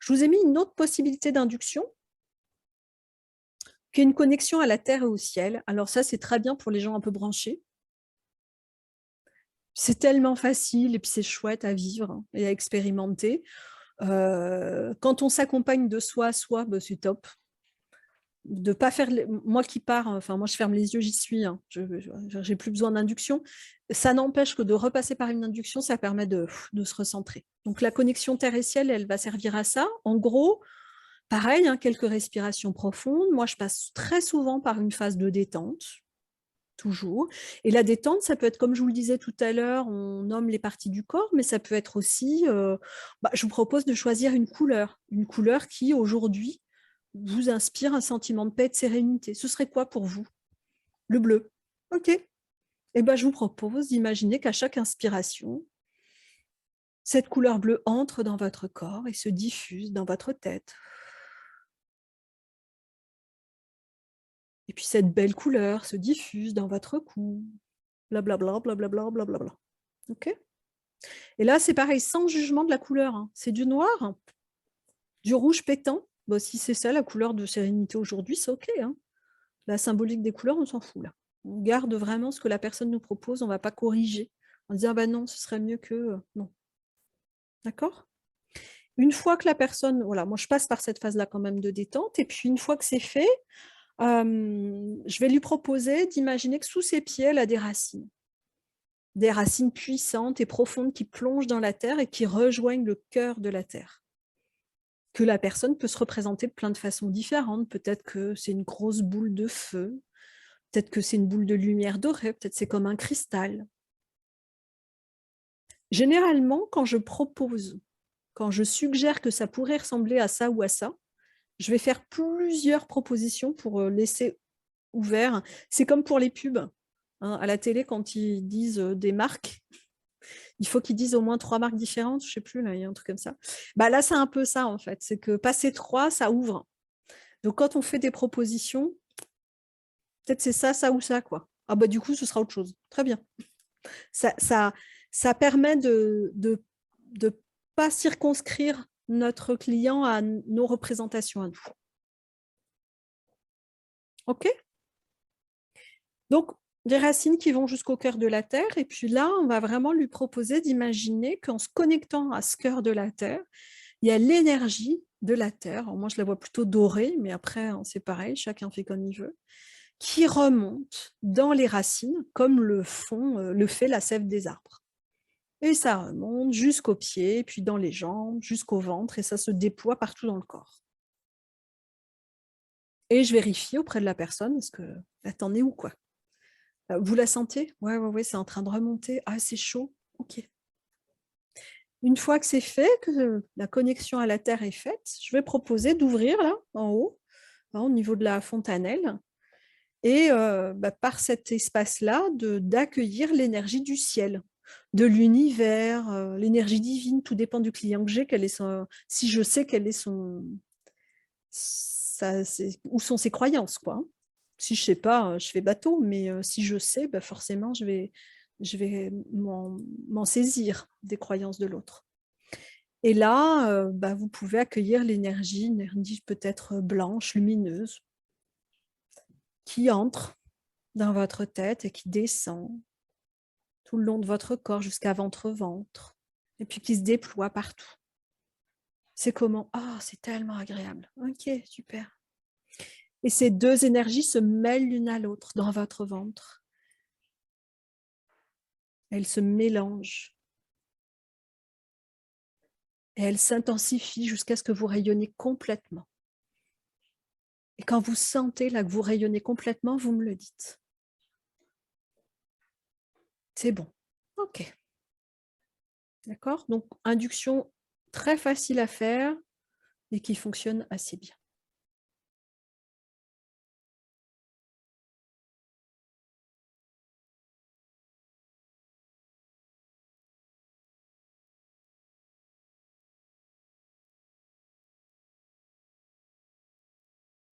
Je vous ai mis une autre possibilité d'induction, qui est une connexion à la terre et au ciel. Alors ça, c'est très bien pour les gens un peu branchés. C'est tellement facile et puis c'est chouette à vivre, hein, et à expérimenter. Quand on s'accompagne de soi à soi, bah, c'est top. De pas faire les moi qui pars, enfin moi je ferme les yeux, j'y suis, hein. Je j'ai plus besoin d'induction. Ça n'empêche que de repasser par une induction, ça permet de se recentrer. Donc la connexion terre et ciel, elle va servir à ça. En gros, pareil, hein, quelques respirations profondes. Moi, je passe très souvent par une phase de détente, toujours. Et la détente, ça peut être comme je vous le disais tout à l'heure, on nomme les parties du corps, mais ça peut être aussi, bah, je vous propose de choisir une couleur qui aujourd'hui vous inspire un sentiment de paix et de sérénité. Ce serait quoi pour vous? Le bleu. OK. Et ben, je vous propose d'imaginer qu'à chaque inspiration, cette couleur bleue entre dans votre corps et se diffuse dans votre tête. Et puis cette belle couleur se diffuse dans votre cou. Blablabla, blablabla, blablabla. OK? Et là, c'est pareil, sans jugement de la couleur, hein. C'est du noir, du rouge pétant. Bah, si c'est ça la couleur de sérénité aujourd'hui, c'est OK, hein. La symbolique des couleurs, on s'en fout là. On garde vraiment ce que la personne nous propose, on ne va pas corriger en disant: «Ah bah non, ce serait mieux que», non. D'accord? Une fois que la personne voilà, moi je passe par cette phase-là quand même de détente et puis une fois que c'est fait, je vais lui proposer d'imaginer que sous ses pieds, elle a des racines. Des racines puissantes et profondes qui plongent dans la terre et qui rejoignent le cœur de la terre. Que la personne peut se représenter de plein de façons différentes. Peut-être que c'est une grosse boule de feu, peut-être que c'est une boule de lumière dorée, peut-être c'est comme un cristal. Généralement, quand je suggère que ça pourrait ressembler à ça ou à ça, je vais faire plusieurs propositions pour, laisser ouvert. C'est comme pour les pubs, hein, à la télé quand ils disent, des marques, il faut qu'ils disent au moins 3 marques différentes, je sais plus là, il y a un truc comme ça. Bah, là, c'est un peu ça en fait, c'est que passer 3, ça ouvre. Donc quand on fait des propositions, peut-être c'est ça, ça ou ça, quoi. Ah bah, du coup, ce sera autre chose. Très bien. Ça ça ça permet de pas circonscrire notre client à nos représentations à nous. OK? Donc des racines qui vont jusqu'au cœur de la terre et puis là, on va vraiment lui proposer d'imaginer qu'en se connectant à ce cœur de la terre, il y a l'énergie de la terre. Alors moi, je la vois plutôt dorée, mais après, hein, c'est pareil, chacun fait comme il veut, qui remonte dans les racines comme le fait la sève des arbres. Et ça remonte jusqu'aux pieds, puis dans les jambes, jusqu'au ventre, et ça se déploie partout dans le corps. Et je vérifie auprès de la personne, est-ce que «Bah, tu es où, quoi? Vous la sentez? Ouais, ouais, ouais, c'est en train de remonter. Ah, c'est chaud? OK». Une fois que c'est fait, que la connexion à la terre est faite, je vais proposer d'ouvrir là, en haut, hein, au niveau de la fontanelle et bah, par cet espace-là, d'accueillir l'énergie du ciel, de l'univers, l'énergie divine, tout dépend du client que j'ai, quel est son si je sais quel est son où sont ses croyances, quoi, hein. Si je sais pas, je fais bateau, mais si je sais, bah, forcément je vais m'en saisir des croyances de l'autre. Et là, bah, vous pouvez accueillir l'énergie, une énergie peut-être blanche, lumineuse, qui entre dans votre tête et qui descend tout le long de votre corps jusqu'à votre ventre et puis qui se déploie partout. C'est comment? Ah, c'est tellement agréable. OK, super. Et ces 2 énergies se mêlent l'une à l'autre dans votre ventre. Elles se mélangent et elles s'intensifient jusqu'à ce que vous rayonnez complètement. Et quand vous sentez là que vous rayonnez complètement, vous me le dites. C'est bon. OK. D'accord? Donc induction très facile à faire et qui fonctionne assez bien.